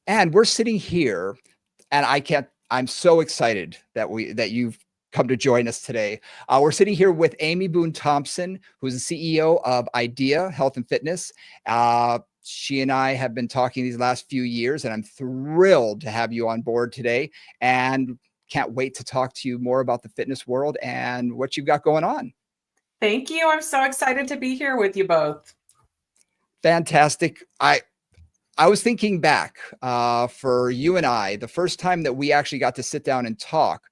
And we're sitting here, and I'm so excited that you've come to join us today. We're sitting here with Amy Boone Thompson, who's the CEO of Idea Health and Fitness. She and I have been talking these last few years, and I'm thrilled to have you on board today. And can't wait to talk to you more about the fitness world and what you've got going on. Thank you. I'm so excited to be here with you both. Fantastic. I was thinking back for you and I, the first time that we actually got to sit down and talk.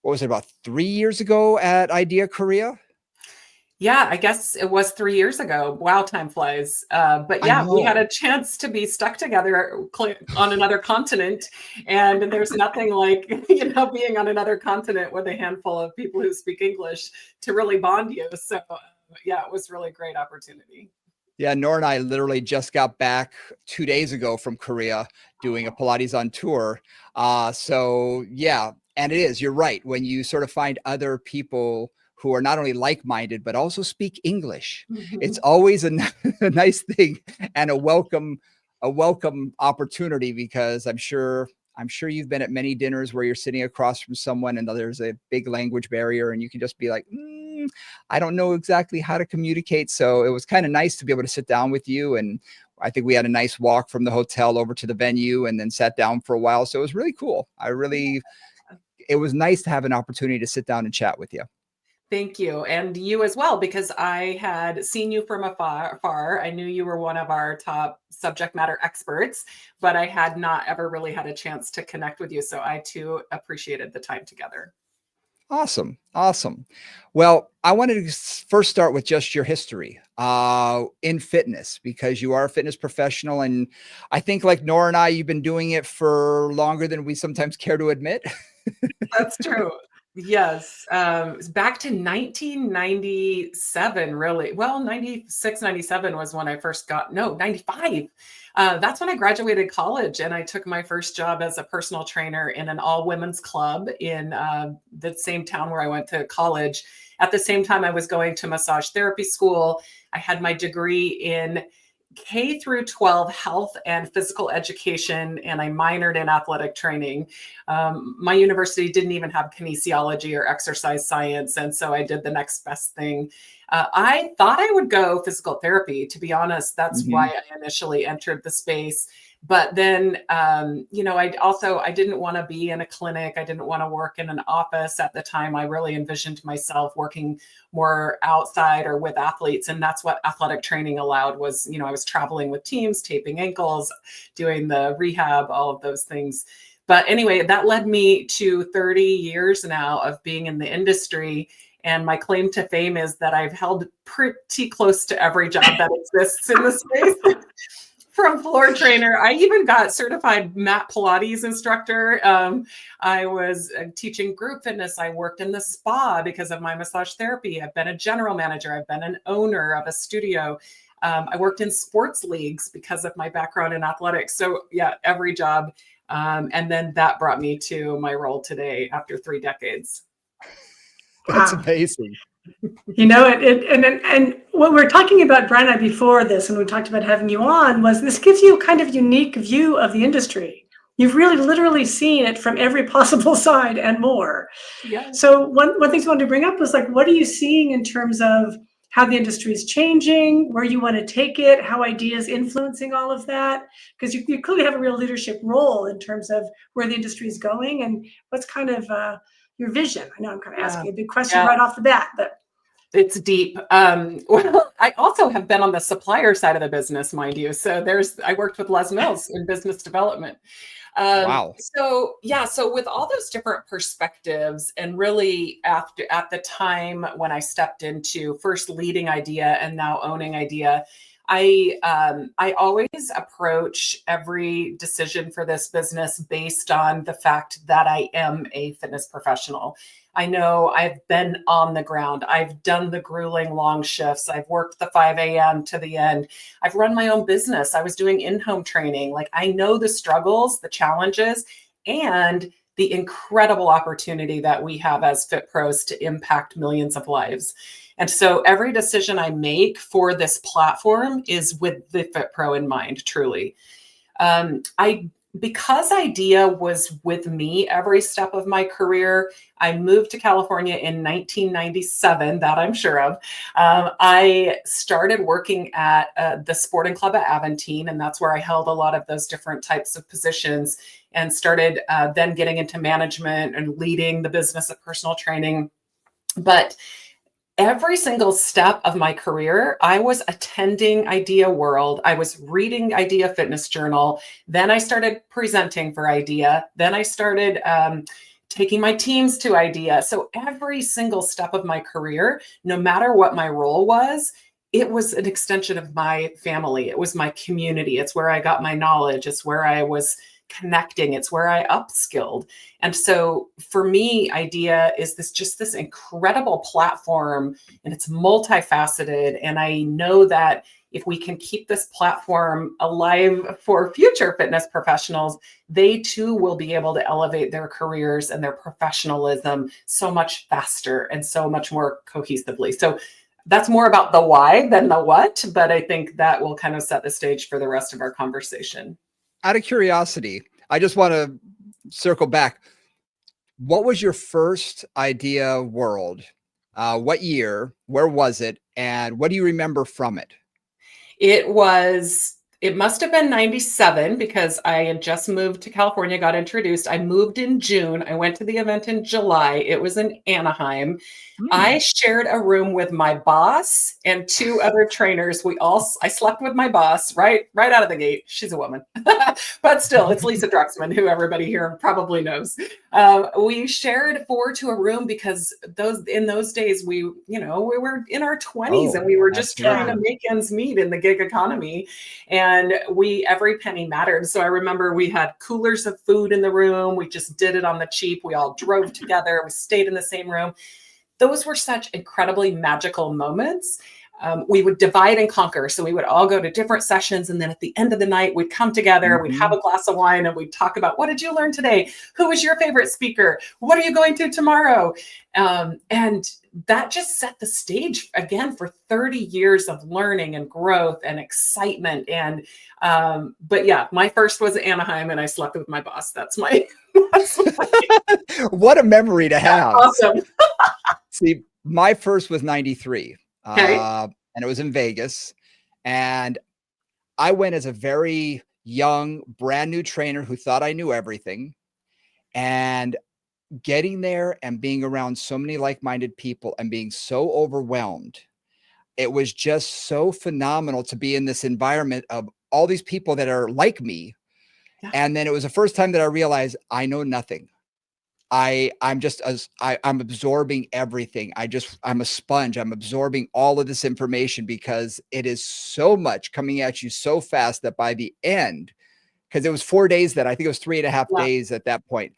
What was it, about 3 years ago at Idea Korea? Yeah, I guess it was 3 years ago. Wow, time flies. But I yeah, we had know. a chance to be stuck together on another continent. And there's nothing like, being on another continent with a handful of people who speak English to really bond you. So yeah, it was really a great opportunity. Yeah, Nora and I literally just got back 2 days ago from Korea doing a Pilates on tour. So yeah, and it is, you're right. When you sort of find other people who are not only like-minded, but also speak English, it's Mhm. always a nice thing and a welcome opportunity, because I'm sure you've been at many dinners where you're sitting across from someone and there's a big language barrier and you can just be like, I don't know exactly how to communicate. So it was kind of nice to be able to sit down with you. And I think we had a nice walk from the hotel over to the venue and then sat down for a while. So it was really cool. It was nice to have an opportunity to sit down and chat with you. Thank you. And you as well, because I had seen you from afar. I knew you were one of our top subject matter experts, but I had not ever really had a chance to connect with you. So I too appreciated the time together. Awesome. Awesome. Well, I wanted to first start with just your history in fitness, because you are a fitness professional. And I think, like Nora and I, you've been doing it for longer than we sometimes care to admit. That's true. Yes. It's back to 1997, really. Well, 96, 97 was when I first no, 95. That's when I graduated college and I took my first job as a personal trainer in an all women's club in the same town where I went to college. At the same time, I was going to massage therapy school. I had my degree in K through 12 health and physical education, and I minored in athletic training. My university didn't even have kinesiology or exercise science, and so I did the next best thing. I thought I would go physical therapy, to be honest. That's why Mhm. I initially entered the space. But then, I didn't want to be in a clinic. I didn't want to work in an office at the time. I really envisioned myself working more outside or with athletes. And that's what athletic training allowed was, I was traveling with teams, taping ankles, doing the rehab, all of those things. But anyway, that led me to 30 years now of being in the industry. And my claim to fame is that I've held pretty close to every job that exists in the space. From floor trainer, I even got certified mat Pilates instructor. I was teaching group fitness. I worked in the spa because of my massage therapy. I've been a general manager. I've been an owner of a studio. I worked in sports leagues because of my background in athletics. So yeah, every job. And then that brought me to my role today after 3 decades. That's Wow. amazing. And what we were talking about, Brian and I, before this, and we talked about having you on, was this gives you a kind of unique view of the industry. You've really literally seen it from every possible side and more. Yeah. So one thing I wanted to bring up was like, what are you seeing in terms of how the industry is changing, where you want to take it, how ideas influencing all of that? Because you clearly have a real leadership role in terms of where the industry is going and what's kind of your vision. I know I'm kind of asking a big question Yeah. right off the bat, but It's deep. Well, I also have been on the supplier side of the business, mind you. So I worked with Les Mills in business development. Wow. So with all those different perspectives, and really at the time when I stepped into first leading Idea and now owning Idea, I always approach every decision for this business based on the fact that I am a fitness professional. I know I've been on the ground. I've done the grueling long shifts. I've worked the 5 a.m. to the end. I've run my own business. I was doing in-home training. Like, I know the struggles, the challenges, and the incredible opportunity that we have as Fit Pros to impact millions of lives. And so every decision I make for this platform is with the Fit Pro in mind, truly. Because IDEA was with me every step of my career, I moved to California in 1997, that I'm sure of. I started working at the sporting club at Aventine, and that's where I held a lot of those different types of positions and started then getting into management and leading the business of personal training. But every single step of my career, I was attending Idea World. I was reading Idea Fitness Journal. Then I started presenting for Idea. Then I started taking my teams to Idea. So every single step of my career, no matter what my role was, it was an extension of my family. It was my community. It's where I got my knowledge. It's where I was connecting. It's where I upskilled. And so for me, Idea is this incredible platform, and it's multifaceted. And I know that if we can keep this platform alive for future fitness professionals, they too will be able to elevate their careers and their professionalism so much faster and so much more cohesively. So that's more about the why than the what, but I think that will kind of set the stage for the rest of our conversation. Out of curiosity, I just want to circle back. What was your first Idea World? What year? Where was it? And what do you remember from it? It must have been 97 because I had just moved to California, got introduced. I moved in June. I went to the event in July. It was in Anaheim. I shared a room with my boss and two other trainers. I slept with my boss right out of the gate. She's a woman, but still, it's Lisa Druxman, who everybody here probably knows. We shared 4 to a room because in those days we were in our 20s and we were just trying to make ends meet in the gig economy, and every penny mattered. So I remember we had coolers of food in the room. We just did it on the cheap. We all drove together. We stayed in the same room. Those were such incredibly magical moments. We would divide and conquer. So we would all go to different sessions. And then at the end of the night, we'd come together, we'd have a glass of wine, and we'd talk about, what did you learn today? Who was your favorite speaker? What are you going to tomorrow? And that just set the stage again for 30 years of learning and growth and excitement. And, but yeah, my first was Anaheim, and I slept with my boss. That's my what a memory to have. Awesome. See, my first was 93. Okay. And it was in Vegas. And I went as a very young, brand new trainer who thought I knew everything. And getting there and being around so many like-minded people and being so overwhelmed, it was just so phenomenal to be in this environment of all these people that are like me. Yeah. And then it was the first time that I realized I know nothing. I'm absorbing everything. I'm a sponge. I'm absorbing all of this information because it is so much coming at you so fast that by the end, because it was 4 days I think it was 3.5 days at that point.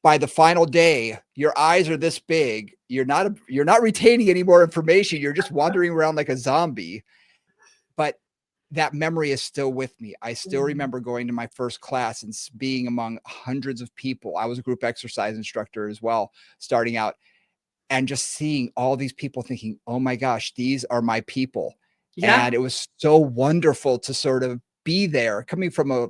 By the final day, your eyes are this big. You're not retaining any more information. You're just wandering around like a zombie. But that memory is still with me. I still remember going to my first class and being among hundreds of people. I was a group exercise instructor as well, starting out, and just seeing all these people thinking, oh my gosh, these are my people. Yeah. And it was so wonderful to sort of be there, coming from a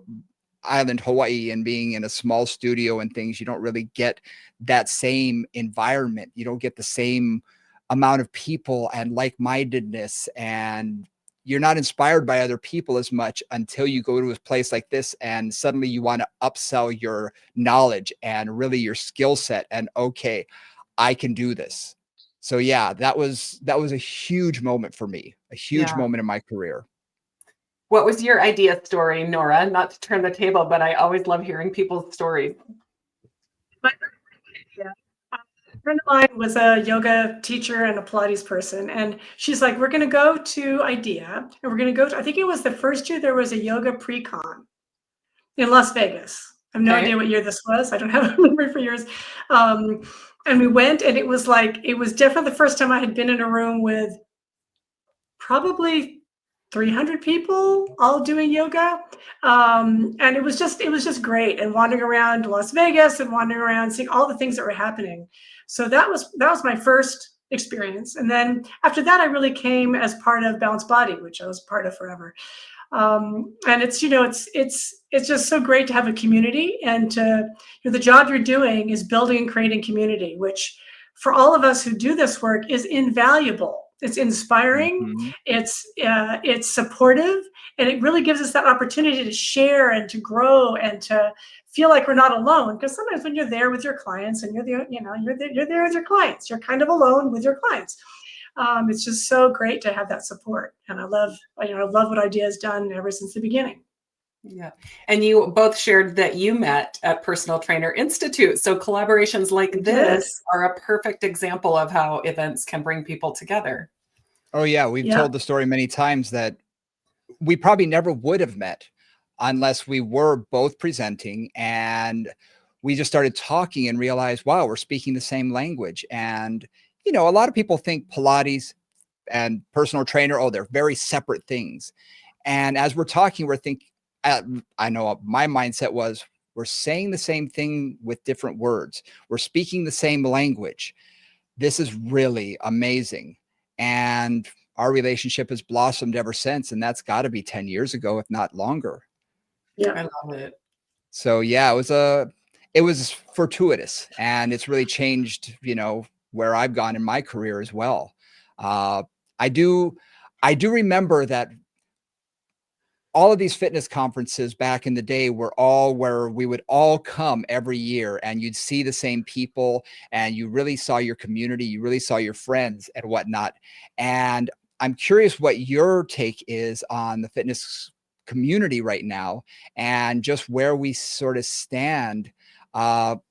island, Hawaii, and being in a small studio and things. You don't really get that same environment. You don't get the same amount of people and like-mindedness, and you're not inspired by other people as much until you go to a place like this and suddenly you want to upsell your knowledge and really your skill set, and okay, I can do this. So yeah, that was a huge moment for me, a huge moment in my career. What was your idea story, Nora? Not to turn the table, but I always love hearing people's stories. A friend of mine was a yoga teacher and a Pilates person, and she's like, we're going to go to Idea, and we're going to go to, I think it was the first year there was a yoga pre-con in Las Vegas. I have no idea what year this was. I don't have a memory for years. And we went, and it was definitely the first time I had been in a room with probably 300 people all doing yoga. And it was just great. And wandering around Las Vegas and wandering around, seeing all the things that were happening. So that was my first experience. And then after that, I really came as part of Balanced Body, which I was part of forever. And it's, it's just so great to have a community, and to, the job you're doing is building and creating community, which for all of us who do this work is invaluable. It's inspiring, Mm-hmm. it's supportive, and it really gives us that opportunity to share and to grow and to feel like we're not alone. Because sometimes when you're there with your clients and you're there with your clients, you're kind of alone with your clients. It's just so great to have that support, and I love what IDEA has done ever since the beginning. Yeah. And you both shared that you met at Personal Trainer Institute. So collaborations like this are a perfect example of how events can bring people together. Oh yeah, we've told the story many times that we probably never would have met unless we were both presenting, and we just started talking and realized, wow, we're speaking the same language. And a lot of people think Pilates and personal trainer, oh, they're very separate things. And as we're talking, we're thinking, I know my mindset was, we're saying the same thing with different words. We're speaking the same language. This is really amazing. And our relationship has blossomed ever since. And that's got to be 10 years ago, if not longer. Yeah. I love it. So yeah, it was fortuitous, and it's really changed, where I've gone in my career as well. I do remember that all of these fitness conferences back in the day were all where we would all come every year, and you'd see the same people, and you really saw your community, you really saw your friends and whatnot. And I'm curious what your take is on the fitness community right now, and just where we sort of stand now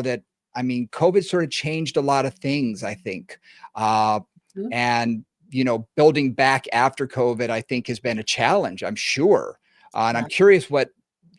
that, COVID sort of changed a lot of things, I think. And building back after COVID, I think, has been a challenge, I'm sure. And I'm curious what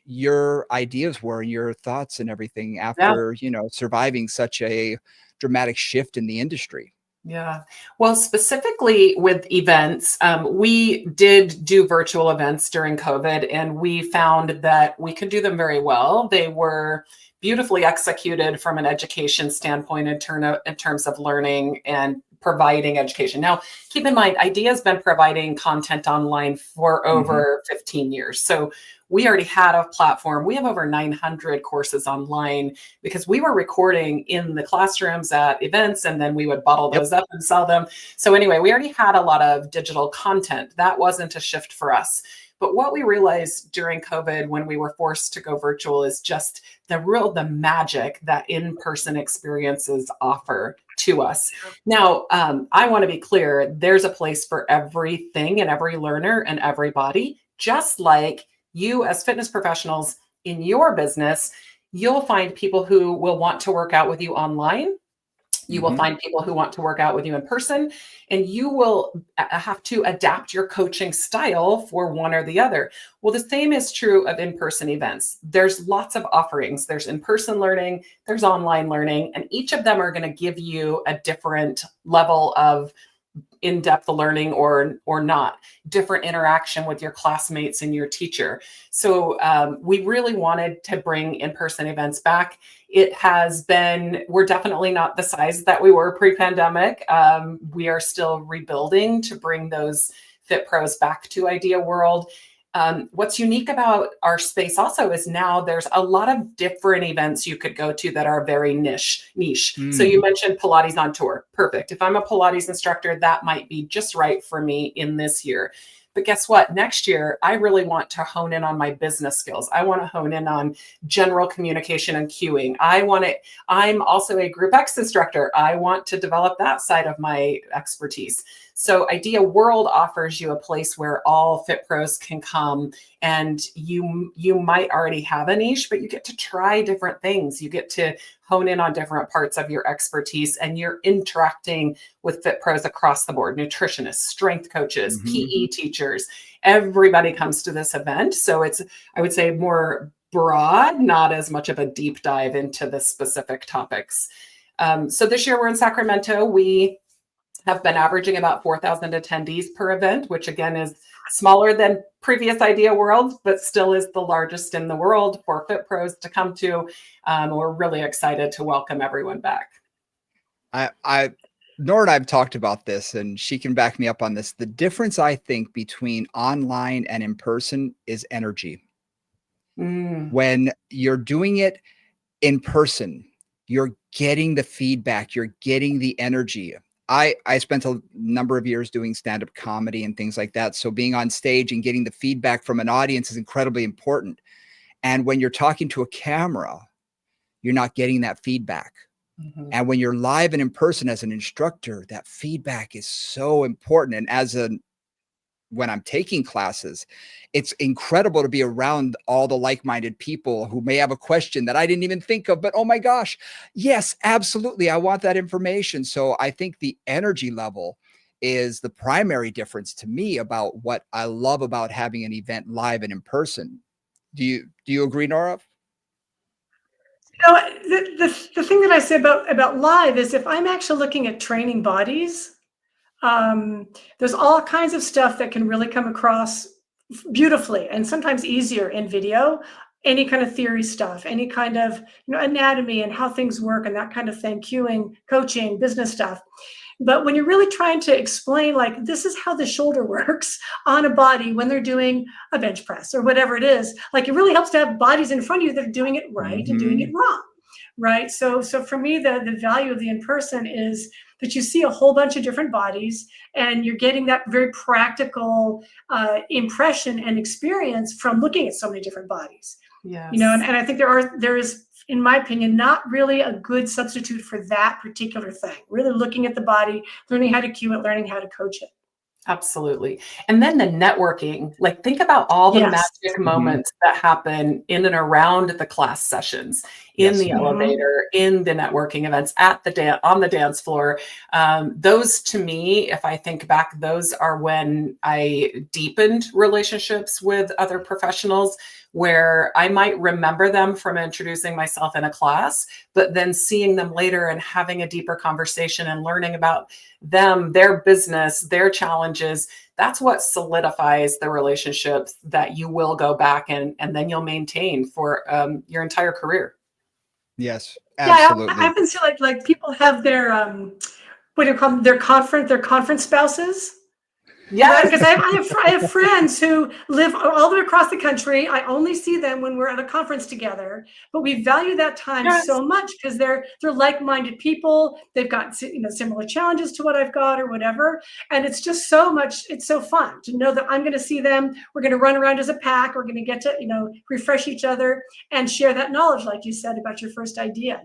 your ideas were, your thoughts and everything after, surviving such a dramatic shift in the industry. Yeah. Well, specifically with events, we did do virtual events during COVID, and we found that we could do them very well. They were beautifully executed from an education standpoint in terms of learning and providing education. Now, keep in mind, IDEA has been providing content online for over 15 years. So we already had a platform. We have over 900 courses online because we were recording in the classrooms at events, and then we would bottle those up and sell them. So anyway, we already had a lot of digital content. That wasn't a shift for us. But what we realized during COVID, when we were forced to go virtual, is just the magic that in-person experiences offer to us. Now, I want to be clear, there's a place for everything and every learner and everybody, just like you as fitness professionals in your business. You'll find people who will want to work out with you online. You will find people who want to work out with you in person, and you will have to adapt your coaching style for one or the other. Well, the same is true of in-person events. There's lots of offerings. There's in-person learning, there's online learning, and each of them are going to give you a different level of in-depth learning or not, different interaction with your classmates and your teacher. So we really wanted to bring in-person events back. We're definitely not the size that we were pre-pandemic. We are still rebuilding to bring those Fit Pros back to Idea World. What's unique about our space also is now there's a lot of different events you could go to that are very niche. So you mentioned Pilates on Tour. Perfect. If I'm a Pilates instructor, that might be just right for me in this year. But guess what? Next year, I really want to hone in on my business skills. I want to hone in on general communication and cueing. I'm also a Group X instructor. I want to develop that side of my expertise. So Idea World offers you a place where all Fit Pros can come, and you might already have a niche, but you get to try different things. You get to hone in on different parts of your expertise, and you're interacting with Fit Pros across the board: nutritionists, strength coaches, PE teachers. Everybody comes to this event. So it's, I would say, more broad, not as much of a deep dive into the specific topics. So this year we're in Sacramento. We have been averaging about 4,000 attendees per event, which again is smaller than previous Idea World, but still is the largest in the world for Fit Pros to come to. We're really excited to welcome everyone back. Nora and I have talked about this, and she can back me up on this. The difference, I think, between online and in person is energy. Mm, When you're doing it in person, you're getting the feedback, you're getting the energy. I spent a number of years doing stand-up comedy and things like that. So being on stage and getting the feedback from an audience is incredibly important. And when you're talking to a camera, you're not getting that feedback. mhm. And when you're live and in person as an instructor, that feedback is so important. And when I'm taking classes, it's incredible to be around all the like-minded people who may have a question that I didn't even think of, but oh my gosh, yes, absolutely. I want that information. So I think the energy level is the primary difference to me about what I love about having an event live and in person. Do you agree, Nora? You know, the thing that I say about live is if I'm actually looking at training bodies, there's all kinds of stuff that can really come across beautifully and sometimes easier in video. Any kind of theory stuff, any kind of anatomy and how things work and that kind of thing, cueing, coaching, business stuff. But when you're really trying to explain, like, this is how the shoulder works on a body when they're doing a bench press or whatever it is, like, it really helps to have bodies in front of you that are doing it right and doing it Mhm. wrong. Right. So for me, the value of the in person is that you see a whole bunch of different bodies and you're getting that very practical impression and experience from looking at so many different bodies. Yes. And I think there is, in my opinion, not really a good substitute for that particular thing. Really looking at the body, learning how to cue it, learning how to coach it. Absolutely. And then the networking, like think about all the Yes. magic Mhm. moments that happen in and around the class sessions, in Yes. the Hmm. elevator, in the networking events, at the on the dance floor. Those to me, if I think back, those are when I deepened relationships with other professionals where I might remember them from introducing myself in a class, but then seeing them later and having a deeper conversation and learning about them, their business, their challenges. That's what solidifies the relationships that you will go back and then you'll maintain for your entire career. Yes. Yeah, I Absolutely. often see like people have their what do you call them? Their conference spouses. Right, Yes. because I have friends who live all the way across the country. I only see them when we're at a conference together, but we value that time Yes. so much because they're like-minded people. They've got similar challenges to what I've got or whatever, and it's just so much. It's so fun to know that I'm going to see them. We're going to run around as a pack. We're going to get to refresh each other and share that knowledge, like you said about your first idea.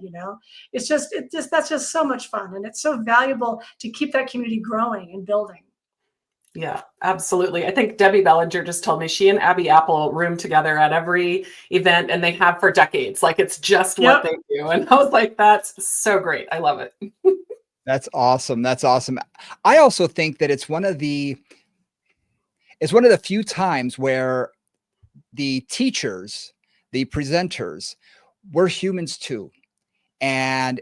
It's just that's just so much fun, and it's so valuable to keep that community growing and building. Yeah, absolutely. I think Debbie Bellinger just told me she and Abby Apple room together at every event and they have for decades. Like it's just what Yep. they do. And I was like, that's so great. I love it. That's awesome. That's awesome. I also think that it's one of the few times where the teachers, the presenters, we're humans too. And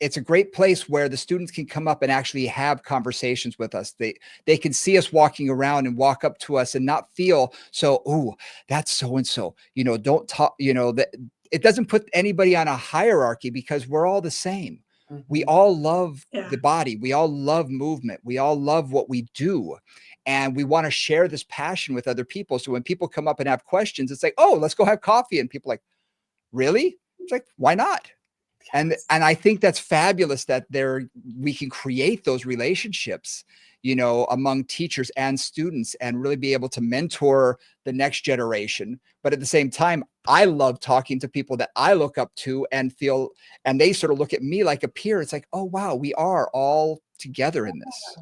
it's a great place where the students can come up and actually have conversations with us. They can see us walking around and walk up to us and not feel so, oh, that's so and so. Don't talk, that it doesn't put anybody on a hierarchy because we're all the same. We Mhm. all love Yeah. the body. We all love movement. We all love what we do. And we want to share this passion with other people. So when people come up and have questions, it's like, oh, let's go have coffee. And people are like, really? It's like, why not? Yes. And I think that's fabulous that we can create those relationships, among teachers and students and really be able to mentor the next generation. But at the same time, I love talking to people that I look up to and they sort of look at me like a peer. It's like, oh wow, we are all together in this.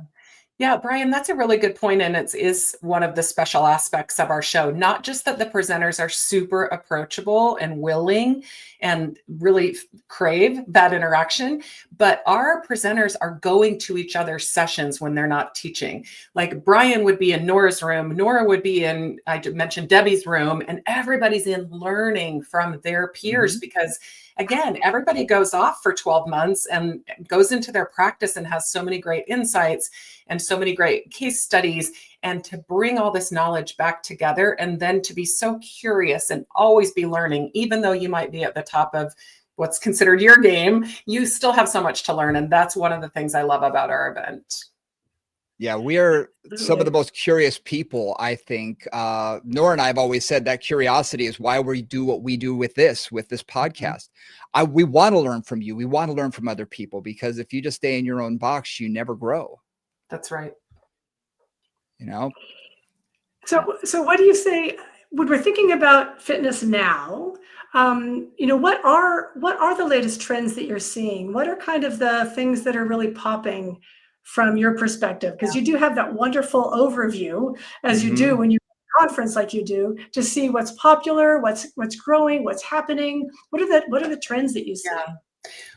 Yeah, Brian, that's a really good point, and it is one of the special aspects of our show. Not just that the presenters are super approachable and willing and really crave that interaction, but our presenters are going to each other's sessions when they're not teaching. Like Brian would be in Nora's room, Nora would be in, I mentioned Debbie's room, and everybody's in learning from their peers Mhm. because again, everybody goes off for 12 months and goes into their practice and has so many great insights and so many great case studies. And to bring all this knowledge back together and then to be so curious and always be learning, even though you might be at the top of what's considered your game, you still have so much to learn. And that's one of the things I love about our event. Yeah, we are some of the most curious people, I think. Nora and I have always said that curiosity is why we do what we do with this podcast. We want to learn from you. We want to learn from other people, because if you just stay in your own box, you never grow. That's right. You know? So what do you say when we're thinking about fitness now? What are the latest trends that you're seeing? What are kind of the things that are really popping from your perspective? Because you do have that wonderful overview, as you do when you conference like you do, to see what's popular, what's growing, what's happening. What are the trends that you see? Yeah.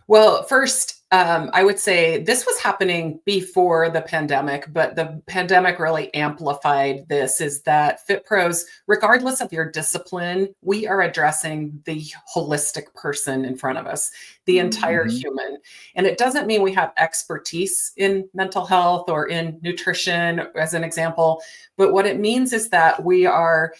Well, first, I would say this was happening before the pandemic, but the pandemic really amplified this, is that Fit Pros, regardless of your discipline, we are addressing the holistic person in front of us, the entire human. And it doesn't mean we have expertise in mental health or in nutrition, as an example, but what it means is that we are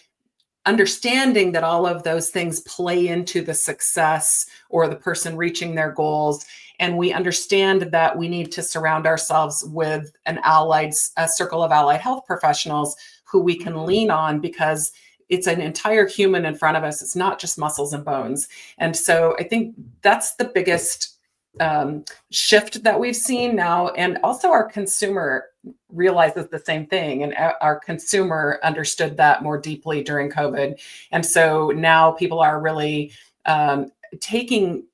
understanding that all of those things play into the success or the person reaching their goals. And we understand that we need to surround ourselves with a circle of allied health professionals who we can lean on, because it's an entire human in front of us. It's not just muscles and bones. And so I think that's the biggest shift that we've seen now. And also our consumer realizes the same thing. And our consumer understood that more deeply during COVID. And so now people are really taking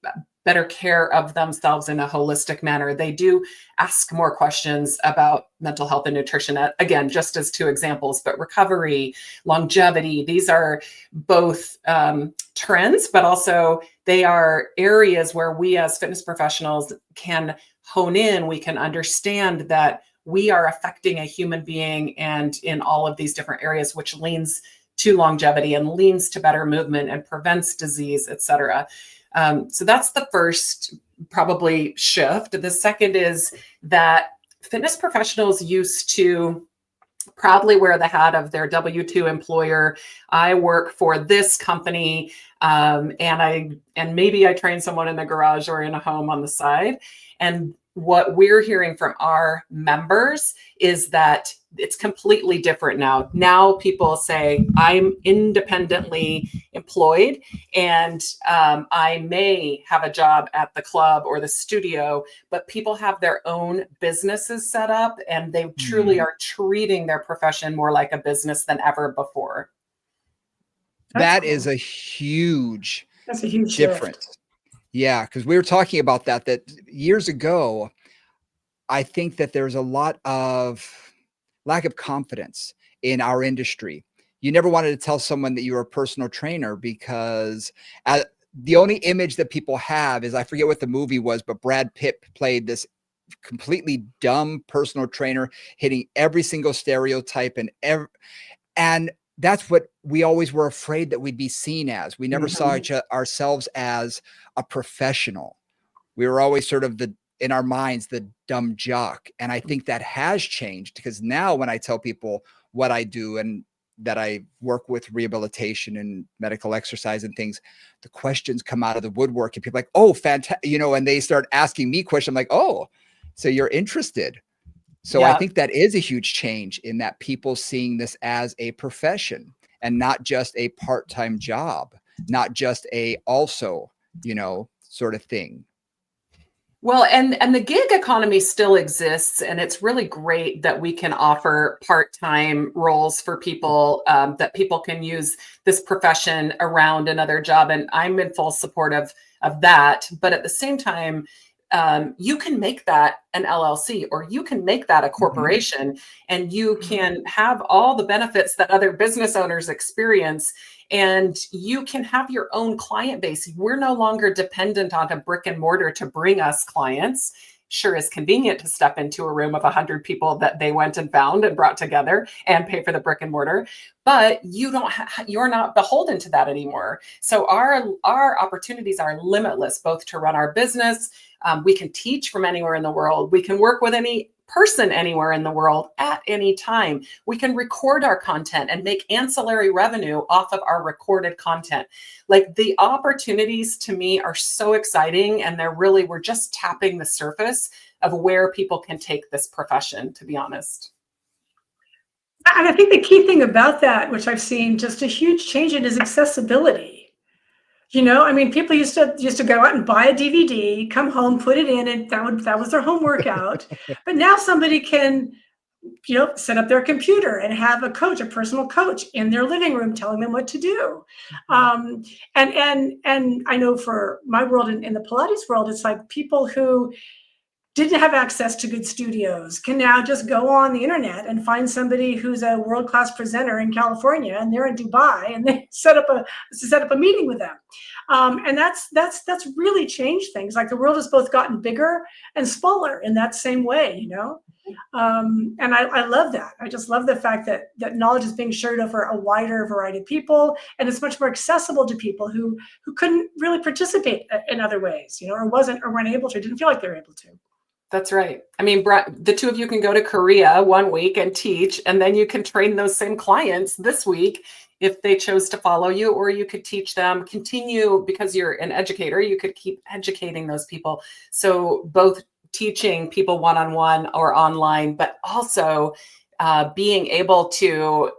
better care of themselves in a holistic manner. They do ask more questions about mental health and nutrition. Again, just as two examples, but recovery, longevity, these are both trends, but also they are areas where we as fitness professionals can hone in. We can understand that we are affecting a human being, and in all of these different areas, which leans to longevity and leans to better movement and prevents disease, et cetera. So that's the first probably shift. The second is that fitness professionals used to proudly wear the hat of their W-2 employer. I work for this company, and maybe I train someone in the garage or in a home on the side. And what we're hearing from our members is that it's completely different now. Now people say, I'm independently employed, and I may have a job at the club or the studio, but people have their own businesses set up, and they truly are treating their profession more like a business than ever before. That is a huge, that's a huge difference. Shift. Yeah, because we were talking about that years ago. I think that there's a lot of lack of confidence in our industry. You never wanted to tell someone that you were a personal trainer, because the only image that people have is, I forget what the movie was, but Brad Pitt played this completely dumb personal trainer, hitting every single stereotype, and that's what we always were afraid that we'd be seen as. We never saw ourselves as a professional. We were always sort of in our minds, the dumb jock. And I think that has changed, because now when I tell people what I do and that I work with rehabilitation and medical exercise and things, the questions come out of the woodwork, and people are like, oh, fantastic, and they start asking me questions. I'm like, oh, so you're interested. So I think that is a huge change, in that people seeing this as a profession and not just a part-time job, not just a also, sort of thing. Well, and the gig economy still exists, and it's really great that we can offer part-time roles for people, that people can use this profession around another job. And I'm in full support of that. But at the same time, you can make that an LLC, or you can make that a corporation, and you can have all the benefits that other business owners experience, and you can have your own client base. We're no longer dependent on a brick and mortar to bring us clients. Sure is convenient to step into a room of 100 people that they went and found and brought together and pay for the brick and mortar, but you're not beholden to that anymore. So our opportunities are limitless, both to run our business. We can teach from anywhere in the world. We can work with any person anywhere in the world at any time. We can record our content and make ancillary revenue off of our recorded content. Like, the opportunities to me are so exciting, and we're just tapping the surface of where people can take this profession, to be honest. And I think the key thing about that, which I've seen just a huge change in, is accessibility. I mean, people used to go out and buy a DVD, come home, put it in, and that was their home workout. But now somebody can, set up their computer and have a personal coach in their living room telling them what to do. And I know for my world, in the Pilates world, it's like people who didn't have access to good studios can now just go on the internet and find somebody who's a world-class presenter in California, and they're in Dubai, and they set up a meeting with them. And that's really changed things. Like, the world has both gotten bigger and smaller in that same way, And I love that. I just love the fact that knowledge is being shared over a wider variety of people, and it's much more accessible to people who couldn't really participate in other ways, or weren't able to, didn't feel like they were able to. That's right. I mean, the two of you can go to Korea one week and teach, and then you can train those same clients this week if they chose to follow you, or you could teach them, continue, because you're an educator, you could keep educating those people. So both teaching people one-on-one or online, but also being able to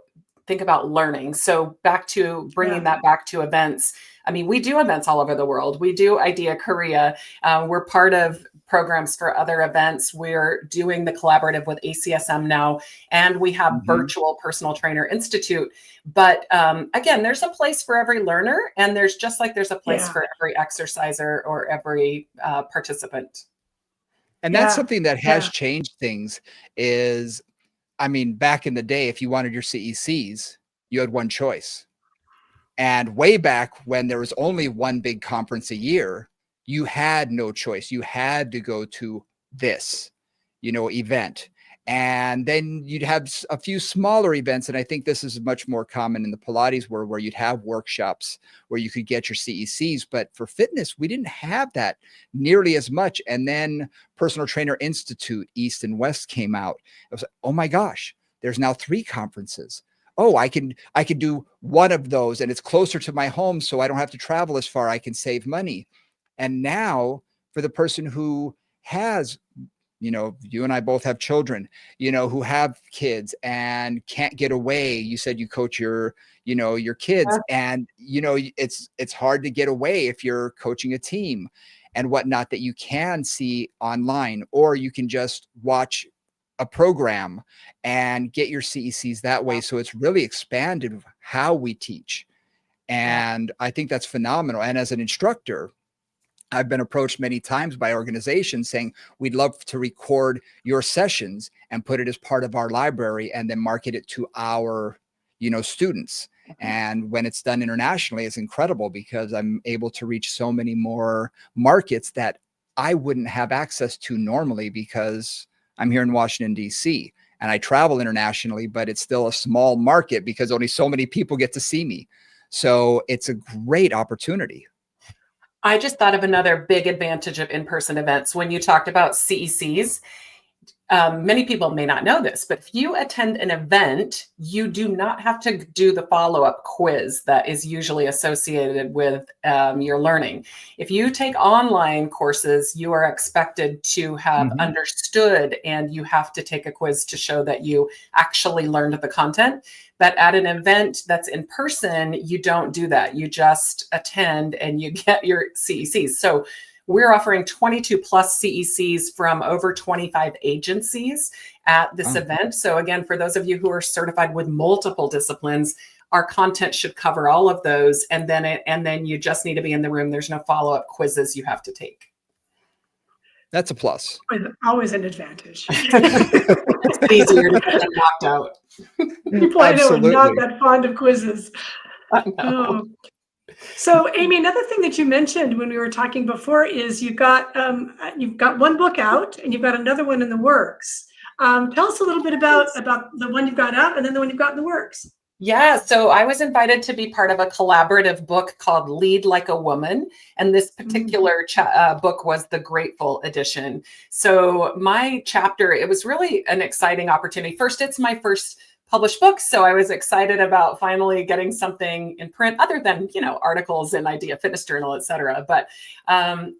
think about learning. So back to bringing that back to events. I mean, we do events all over the world. We do Idea Korea. We're part of programs for other events. We're doing the collaborative with ACSM now, and we have Virtual Personal Trainer Institute. But again, there's a place for every learner, and there's a place for every exerciser or every participant. And that's something that has changed things. Is, I mean, back in the day, if you wanted your CECs, you had one choice. And way back when there was only one big conference a year, you had no choice. You had to go to this, event. And then you'd have a few smaller events. And I think this is much more common in the Pilates world, where you'd have workshops where you could get your CECs. But for fitness, we didn't have that nearly as much. And then Personal Trainer Institute, East and West, came out. It was like, oh my gosh, there's now 3 conferences. Oh, I can do one of those, and it's closer to my home, so I don't have to travel as far. I can save money. And now, for the person who has, you and I both have children, who have kids and can't get away. You said you coach your kids, and it's hard to get away if you're coaching a team and whatnot, that you can see online, or you can just watch a program and get your CECs that way. So it's really expanded how we teach. And I think that's phenomenal. And as an instructor, I've been approached many times by organizations saying, we'd love to record your sessions and put it as part of our library and then market it to our, students. And when it's done internationally, it's incredible, because I'm able to reach so many more markets that I wouldn't have access to normally, because I'm here in Washington, D.C., and I travel internationally, but it's still a small market because only so many people get to see me. So it's a great opportunity. I just thought of another big advantage of in-person events. When you talked about CECs, many people may not know this, but if you attend an event, you do not have to do the follow-up quiz that is usually associated with your learning. If you take online courses, you are expected to have understood, and you have to take a quiz to show that you actually learned the content. But at an event that's in person, you don't do that. You just attend and you get your CECs. So we're offering 22 plus CECs from over 25 agencies at this event. So again, for those of you who are certified with multiple disciplines, our content should cover all of those. And then you just need to be in the room. There's no follow-up quizzes you have to take. That's a plus. Always an advantage. It's easier to get them knocked out. People I know are not that fond of quizzes. So, Amy, another thing that you mentioned when we were talking before is you've got one book out and you've got another one in the works. Tell us a little bit about the one you've got out and then the one you've got in the works. Yeah, so I was invited to be part of a collaborative book called Lead Like a Woman. And this particular book was the Grateful edition. So my chapter, it was really an exciting opportunity. First, it's my first published book. So I was excited about finally getting something in print other than, articles in Idea Fitness Journal, et cetera. But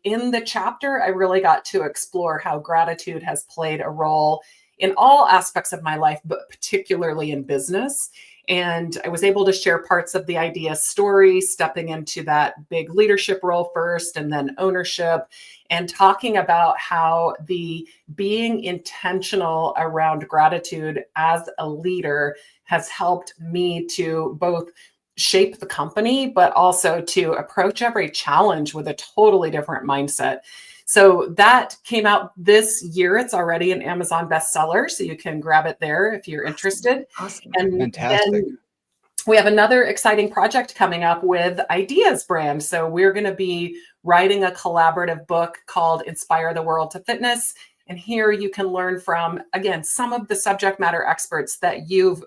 in the chapter, I really got to explore how gratitude has played a role in all aspects of my life, but particularly in business. And I was able to share parts of the Idea story, stepping into that big leadership role first and then ownership, and talking about how the being intentional around gratitude as a leader has helped me to both shape the company, but also to approach every challenge with a totally different mindset. So that came out this year. It's already an Amazon bestseller, so you can grab it there if you're interested. Awesome. And Fantastic. then we have another exciting project coming up with Ideas brand. So we're going to be writing a collaborative book called Inspire the World to Fitness. And here you can learn from, again, some of the subject matter experts that you've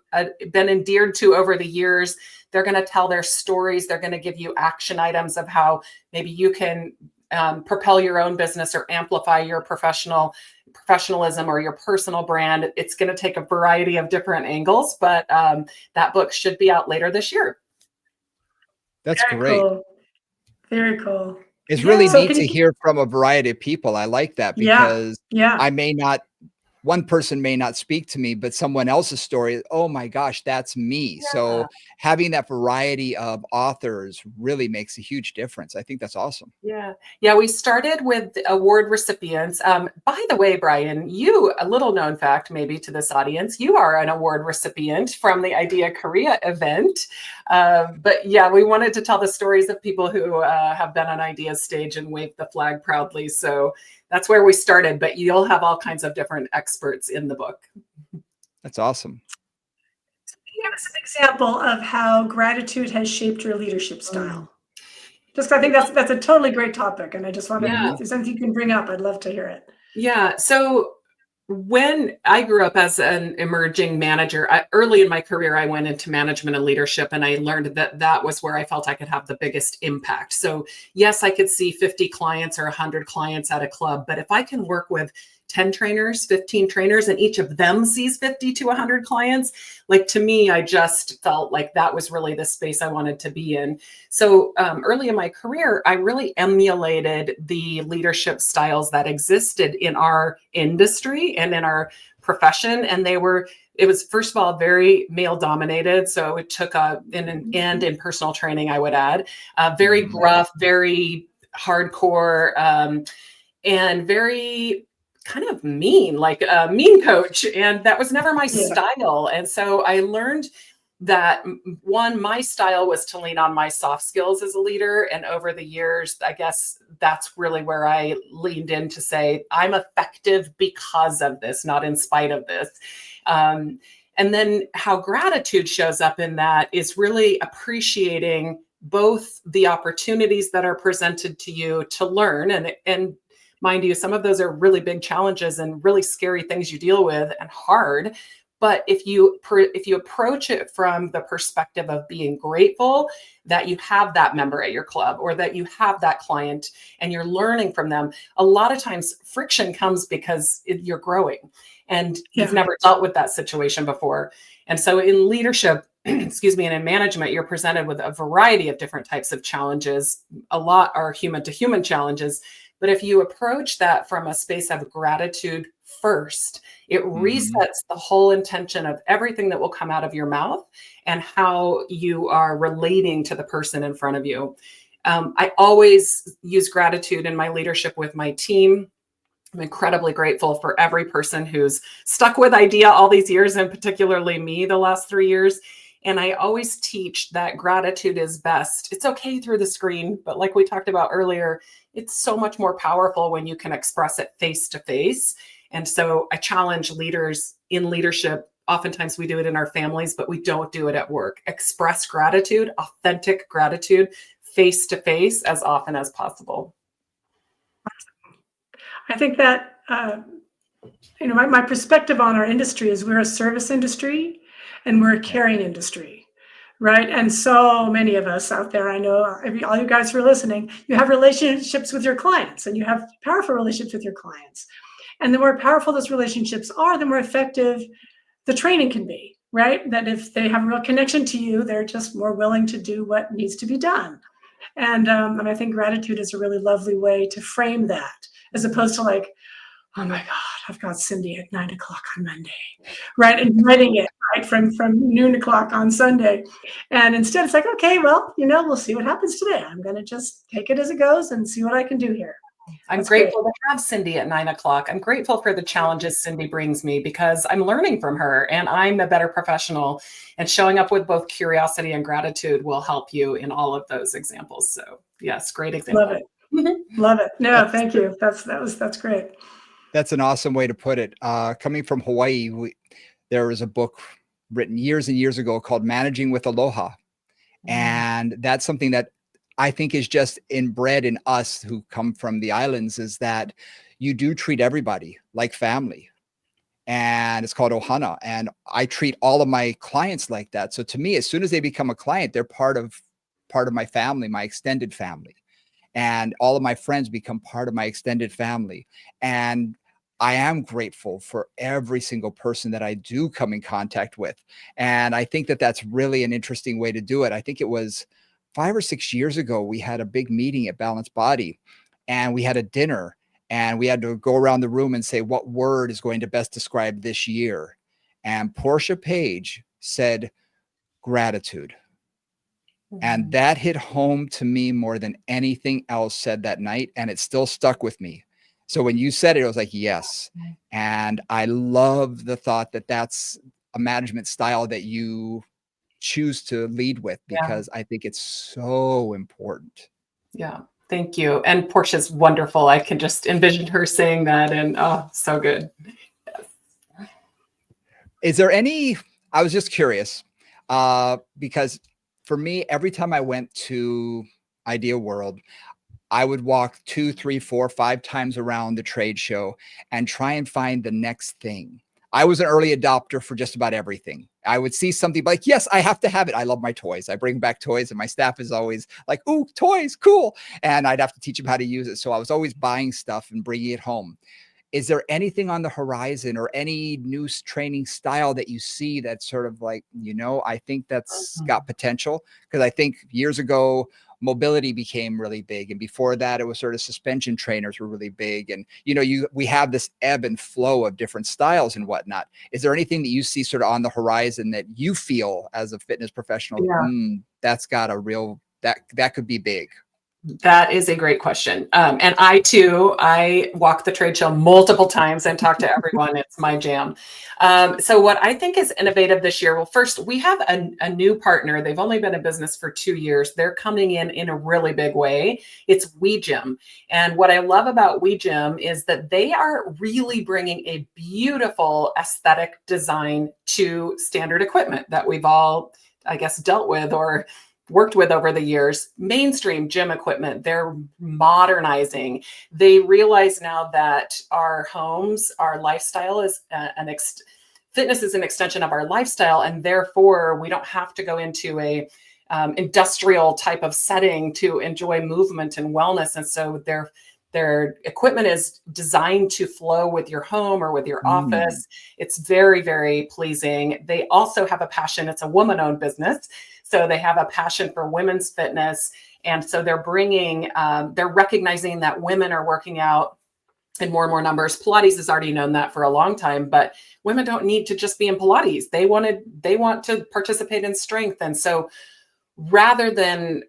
been endeared to over the years. They're going to tell their stories. They're going to give you action items of how maybe you can propel your own business or amplify your professionalism or your personal brand. It's going to take a variety of different angles, but that book should be out later this year. That's Very great. cool. Very cool. It's really Yeah. neat to hear from a variety of people. I like that because Yeah. one person may not speak to me, but someone else's story, oh my gosh, that's me. So having that variety of authors really makes a huge difference. I think that's awesome. Yeah. We started with award recipients. By the way, Brian, you, a little known fact maybe to this audience, you are an award recipient from the Idea Korea event. But yeah, we wanted to tell the stories of people who have been on Idea's stage and waved the flag proudly. So that's where we started, but you'll have all kinds of different experts in the book. That's awesome. Give us an example of how gratitude has shaped your leadership style. Just, I think that's a totally great topic. And I just want to, if there's anything you can bring up, I'd love to hear it. Yeah. So when I grew up as an emerging manager, early in my career, I went into management and leadership, and I learned that that was where I felt I could have the biggest impact. So yes, I could see 50 clients or 100 clients at a club, but if I can work with 10 trainers, 15 trainers, and each of them sees 50 to 100 clients, like to me, I just felt like that was really the space I wanted to be in. So early in my career, I really emulated the leadership styles that existed in our industry and in our profession. And it was, first of all, very male dominated. So it took in personal training, I would add, very gruff, very hardcore, and very kind of mean, like a mean coach. And that was never my style. And so I learned that my style was to lean on my soft skills as a leader. And over the years, I guess that's really where I leaned in to say, I'm effective because of this, not in spite of this. And then how gratitude shows up in that is really appreciating both the opportunities that are presented to you to learn, and mind you, some of those are really big challenges and really scary things you deal with and hard. But if you approach it from the perspective of being grateful that you have that member at your club or that you have that client and you're learning from them, a lot of times friction comes because you're growing and you've never dealt with that situation before. And so in leadership, excuse me, and in management, you're presented with a variety of different types of challenges. A lot are human to human challenges. But if you approach that from a space of gratitude first, it resets the whole intention of everything that will come out of your mouth and how you are relating to the person in front of you. I always use gratitude in my leadership with my team. I'm incredibly grateful for every person who's stuck with Idea all these years, and particularly me the last 3 years. And I always teach that gratitude is best. It's okay through the screen, but like we talked about earlier, it's so much more powerful when you can express it face to face. And so I challenge leaders in leadership. Oftentimes we do it in our families, but we don't do it at work. Express gratitude, authentic gratitude, face to face as often as possible. I think that, my perspective on our industry is we're a service industry and we're a caring industry. right? And so many of us out there, I know all you guys who are listening, you have relationships with your clients and you have powerful relationships with your clients. And the more powerful those relationships are, the more effective the training can be, right? That if they have a real connection to you, they're just more willing to do what needs to be done. And I think gratitude is a really lovely way to frame that, as opposed to like, oh my God, I've got Cindy at 9 o'clock on Monday, right? And writing it right from noon o'clock on Sunday. And instead it's like, okay, well, we'll see what happens today. I'm going to just take it as it goes and see what I can do here. I'm That's grateful great. to have Cindy at 9 o'clock. I'm grateful for the challenges Cindy brings me because I'm learning from her and I'm a better professional. And showing up with both curiosity and gratitude will help you in all of those examples. So yes, great example. Love it. Love it. No, thank you. That's great. That's an awesome way to put it. Coming from Hawaii, there was a book written years and years ago called Managing with Aloha. And that's something that I think is just inbred in us who come from the islands, is that you do treat everybody like family. And it's called Ohana. And I treat all of my clients like that. So to me, as soon as they become a client, they're part of my family, my extended family. And all of my friends become part of my extended family. And I am grateful for every single person that I do come in contact with. And I think that that's really an interesting way to do it. I think it was 5 or 6 years ago, we had a big meeting at Balanced Body and we had a dinner and we had to go around the room and say, what word is going to best describe this year? And Portia Page said, gratitude. And that hit home to me more than anything else said that night. And it still stuck with me. So when you said it, I was like, yes. And I love the thought that that's a management style that you choose to lead with, because I think it's so important. Yeah. Thank you. And Portia's wonderful. I can just envision her saying that and so good. Yes. Is there any, I was just curious, because for me, every time I went to Idea World, I would walk 2, 3, 4, 5 times around the trade show and try and find the next thing. I was an early adopter for just about everything. I would see something like, yes, I have to have it. I love my toys. I bring back toys and my staff is always like, ooh, toys, cool. And I'd have to teach them how to use it. So I was always buying stuff and bringing it home. Is there anything on the horizon or any new training style that you see that's sort of like, I think that's got potential? Because I think years ago, mobility became really big. And before that, it was sort of suspension trainers were really big. And, we have this ebb and flow of different styles and whatnot. Is there anything that you see sort of on the horizon that you feel as a fitness professional, that's got a real, that could be big? That is a great question. And I walk the trade show multiple times and talk to everyone. It's my jam. So what I think is innovative this year, well, first, we have a new partner. They've only been in business for 2 years. They're coming in a really big way. It's WeGym. And what I love about WeGym is that they are really bringing a beautiful aesthetic design to standard equipment that we've all, I guess, dealt with or worked with over the years. Mainstream gym equipment, they're modernizing. They realize now that our homes, our lifestyle is fitness is an extension of our lifestyle, and therefore we don't have to go into a industrial type of setting to enjoy movement and wellness. And so their equipment is designed to flow with your home or with your office. It's very, very pleasing. They also have a passion. It's a woman-owned business. So they have a passion for women's fitness. And so they're recognizing that women are working out in more and more numbers. Pilates has already known that for a long time, but women don't need to just be in Pilates. They want to participate in strength. And so rather than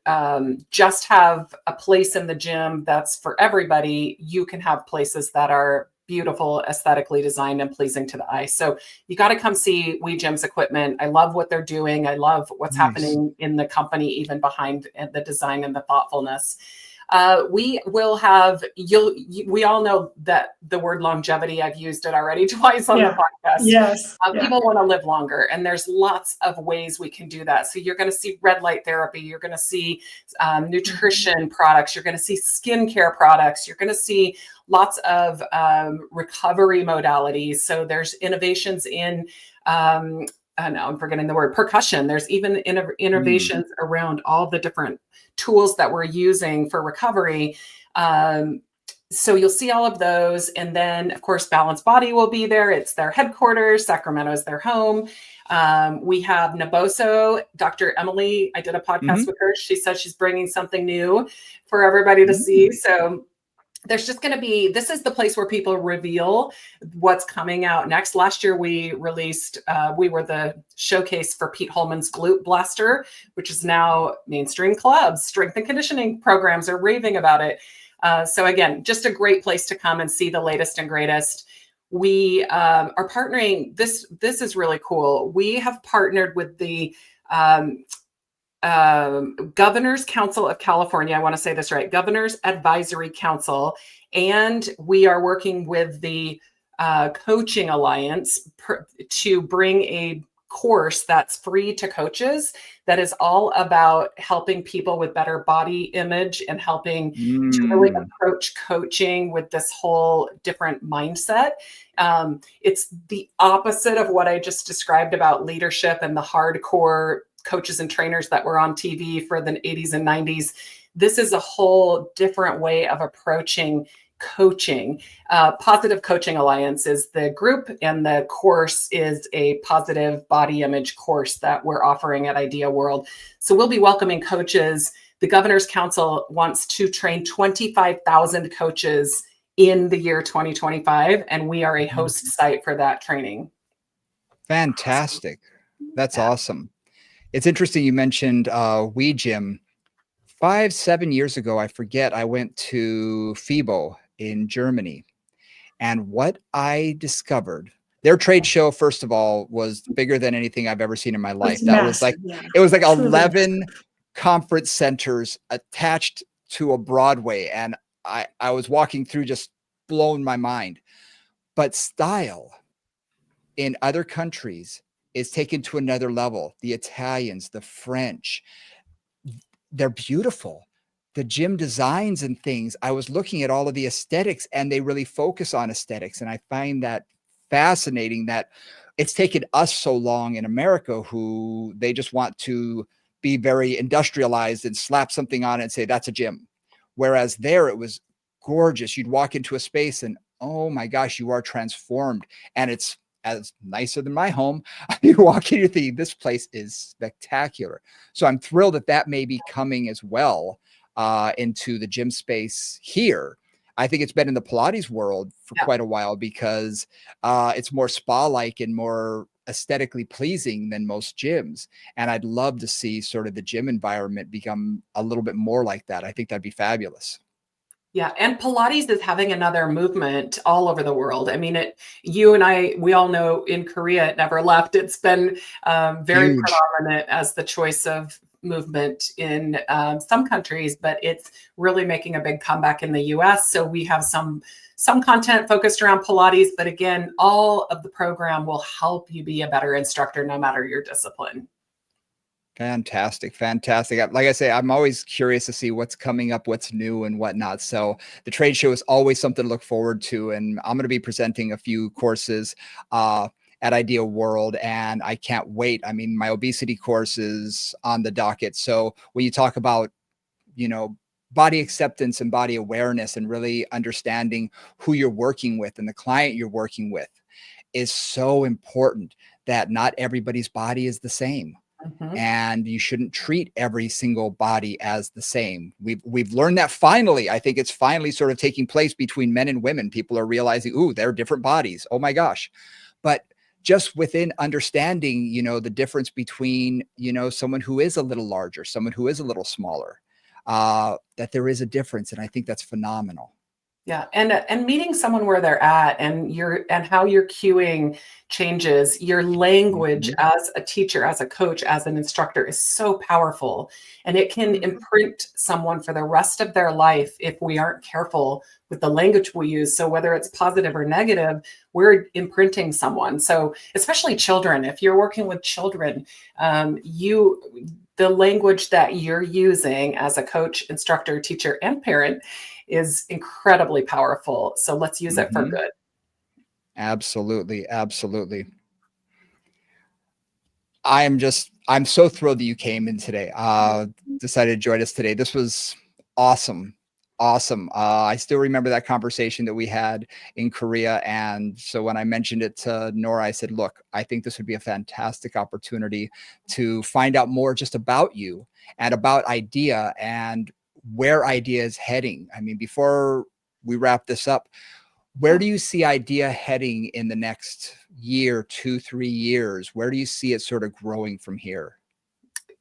just have a place in the gym that's for everybody, you can have places that are beautiful, aesthetically designed and pleasing to the eye. So you got to come see WeGym's equipment. I love what they're doing. I love what's happening in the company, even behind the design and the thoughtfulness. We will have, we all know that the word longevity, I've used it already twice on the podcast. Yes. People want to live longer, and there's lots of ways we can do that. So you're going to see red light therapy. You're going to see nutrition products. You're going to see skincare products. You're going to see lots of recovery modalities. So there's innovations in now I'm forgetting the word, percussion. There's even Mm. innovations around all the different tools that we're using for recovery. So you'll see all of those. And then, of course, Balanced Body will be there. It's their headquarters. Sacramento is their home. We have Naboso, Dr. Emily. I did a podcast with her. She said she's bringing something new for everybody to see. So there's just going to be, this is the place where people reveal what's coming out next. Last year we released, we were the showcase for Pete Holman's Glute Blaster, which is now mainstream clubs. Strength and conditioning programs are raving about it. So again, just a great place to come and see the latest and greatest. We are partnering, this is really cool. We have partnered with the Governor's Council of California. I want to say this right, Governor's Advisory Council. And we are working with the Coaching Alliance to bring a course that's free to coaches that is all about helping people with better body image and helping to really approach coaching with this whole different mindset. It's the opposite of what I just described about leadership and the hardcore coaches and trainers that were on TV for the 80s and 90s. This is a whole different way of approaching coaching. Positive Coaching Alliance is the group, and the course is a positive body image course that we're offering at Idea World. So we'll be welcoming coaches. The Governor's Council wants to train 25,000 coaches in the year 2025, and we are a host site for that training. Fantastic. That's awesome. It's interesting you mentioned We Gym. 5-7 years ago, I forget, I went to FIBO in Germany. And what I discovered, their trade show, first of all, was bigger than anything I've ever seen in my life. It's That massive, was like, yeah. it was like Truly 11 conference centers attached to a Broadway. And I was walking through just blown my mind. But style in other countries is taken to another level. The Italians, the French, they're beautiful. The gym designs and things, I was looking at all of the aesthetics, and they really focus on aesthetics. And I find that fascinating that it's taken us so long in America who they just want to be very industrialized and slap something on it and say, that's a gym. Whereas there it was gorgeous. You'd walk into a space and, oh my gosh, you are transformed. And it's as nicer than my home. You walk in, you think this place is spectacular. So I'm thrilled that that may be coming as well into the gym space here. I think it's been in the Pilates world for quite a while because it's more spa-like and more aesthetically pleasing than most gyms. And I'd love to see sort of the gym environment become a little bit more like that. I think that'd be fabulous. Yeah, and Pilates is having another movement all over the world. I mean, you and I, we all know in Korea, it never left. It's been very Huge. predominant as the choice of movement in some countries, but it's really making a big comeback in the US. So we have some content focused around Pilates, but again, all of the program will help you be a better instructor no matter your discipline. Fantastic. Fantastic. Like I say, I'm always curious to see what's coming up, what's new and whatnot. So the trade show is always something to look forward to. And I'm going to be presenting a few courses at Idea World, and I can't wait. I mean, my obesity course is on the docket. So when you talk about, you know, body acceptance and body awareness and really understanding who you're working with and the client you're working with is so important, that not everybody's body is the same. And you shouldn't treat every single body as the same. We've learned that finally. I think it's finally sort of taking place between men and women. People are realizing, ooh, they're different bodies. Oh my gosh. But just within understanding, you know, the difference between, you know, someone who is a little larger, someone who is a little smaller, that there is a difference. And I think that's phenomenal. Yeah, and meeting someone where they're at, and how your cueing changes, your language as a teacher, as a coach, as an instructor is so powerful, and it can imprint someone for the rest of their life if we aren't careful with the language we use. So whether it's positive or negative, we're imprinting someone. So especially children, if you're working with children, the language that you're using as a coach, instructor, teacher, and parent is incredibly powerful. So let's use it for good. Absolutely. Absolutely. I'm so thrilled that you came in today. Decided to join us today. This was awesome. Awesome. I still remember that conversation that we had in Korea. And so when I mentioned it to Nora, I said, look, I think this would be a fantastic opportunity to find out more just about you and about IDEA and where IDEA is heading. I mean, before we wrap this up, where do you see IDEA heading in the next year, 2, 3 years? Where do you see it sort of growing from here?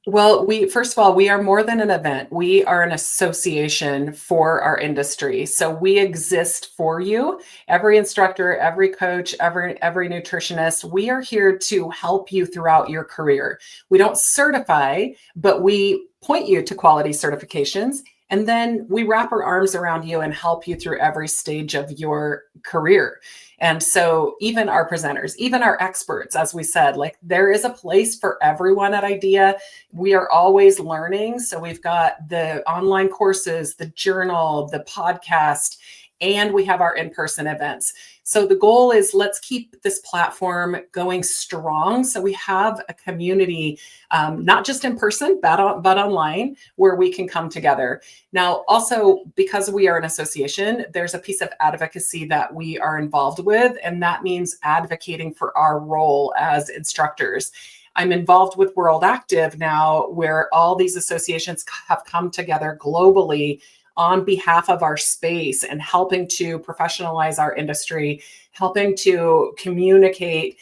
Well, first of all, we are more than an event. We are an association for our industry. So we exist for you. Every instructor, every coach, every nutritionist, we are here to help you throughout your career. We don't certify, but we point you to quality certifications. And then we wrap our arms around you and help you through every stage of your career. And so even our presenters, even our experts, as we said, like there is a place for everyone at IDEA. We are always learning. So we've got the online courses, the journal, the podcast, and we have our in-person events. So the goal is let's keep this platform going strong. So we have a community, not just in person, but online, where we can come together. Now, also, because we are an association, there's a piece of advocacy that we are involved with, and that means advocating for our role as instructors. I'm involved with World Active now, where all these associations have come together globally on behalf of our space and helping to professionalize our industry, helping to communicate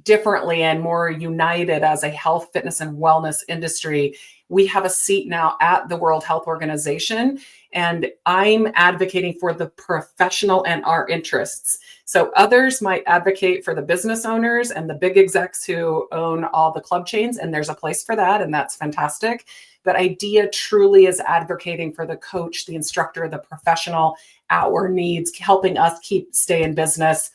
differently and more united as a health, fitness, and wellness industry. We have a seat now at the World Health Organization, and I'm advocating for the professional and our interests. So others might advocate for the business owners and the big execs who own all the club chains, and there's a place for that, and that's fantastic. But IDEA truly is advocating for the coach, the instructor, the professional, our needs, helping us stay in business.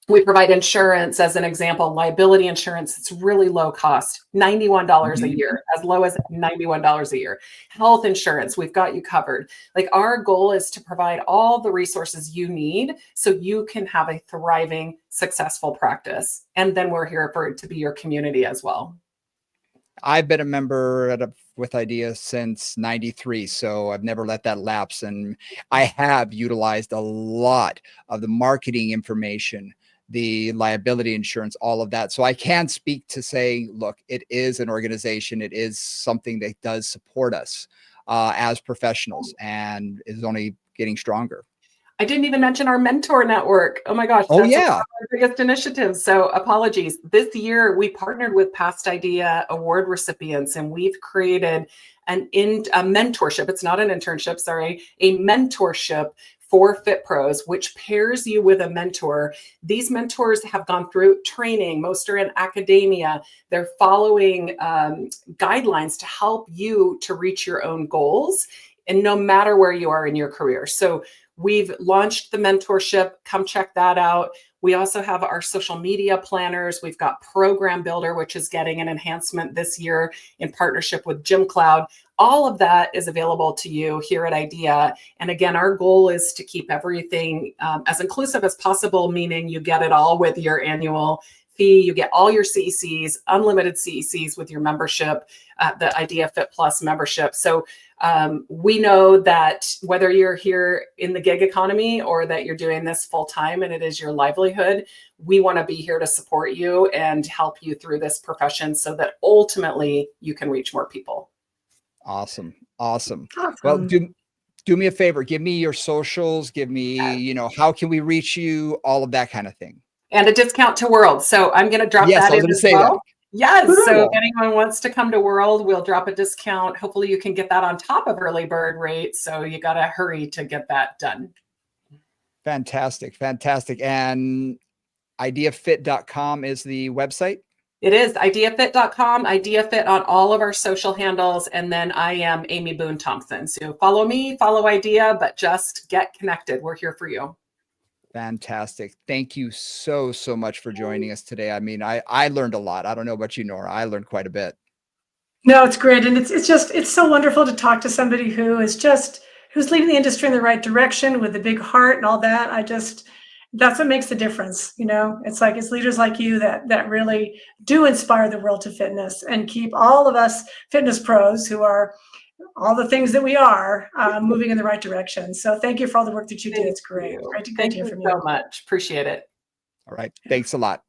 We provide insurance, as an example, liability insurance. It's really low cost, $91 a year, as low as $91 a year. Health insurance, we've got you covered. Like our goal is to provide all the resources you need so you can have a thriving, successful practice. And then we're here to be your community as well. I've been a member with IDEA since '93, so I've never let that lapse. And I have utilized a lot of the marketing information, the liability insurance, all of that. So I can speak to say, look, it is an organization. It is something that does support us as professionals and is only getting stronger. I didn't even mention our mentor network. Oh my gosh. Oh, that's yeah. our biggest initiative. So apologies. This year, we partnered with past IDEA award recipients, and we've created a mentorship. It's not an internship, sorry, a mentorship for Fit Pros, which pairs you with a mentor. These mentors have gone through training. Most are in academia. They're following guidelines to help you to reach your own goals, and no matter where you are in your career. So we've launched the mentorship. Come check that out. We also have our social media planners. We've got Program Builder, which is getting an enhancement this year in partnership with Gym Cloud. All of that is available to you here at IDEA. And again, our goal is to keep everything as inclusive as possible, meaning you get it all with your annual fee. You get all your CECs, unlimited CECs with your membership, the IDEA Fit Plus membership. So we know that whether you're here in the gig economy or that you're doing this full time and it is your livelihood, we want to be here to support you and help you through this profession so that ultimately you can reach more people. Awesome. Well, do me a favor. Give me your socials. Give me, how can we reach you? All of that kind of thing. And a discount to World. So I'm going to drop that in as well. That. Yes. Cool. So if anyone wants to come to World, we'll drop a discount. Hopefully you can get that on top of early bird rate. So you got to hurry to get that done. Fantastic. And ideafit.com is the website. It is ideafit.com, IdeaFit on all of our social handles. And then I am Amy Boone Thompson. So follow me, follow IDEA, but just get connected. We're here for you. Fantastic. Thank you so much for joining us today. I mean, I learned a lot. I don't know about you, Nora. I learned quite a bit. No, it's great. And it's so wonderful to talk to somebody who's leading the industry in the right direction with a big heart and all that. That's what makes the difference. It's like it's leaders like you that really do inspire the world to fitness and keep all of us fitness pros who are all the things that we are moving in the right direction. So thank you for all the work that you do. It's great. Great to Thank hear you from so you. much. Appreciate it. All right. Thanks a lot.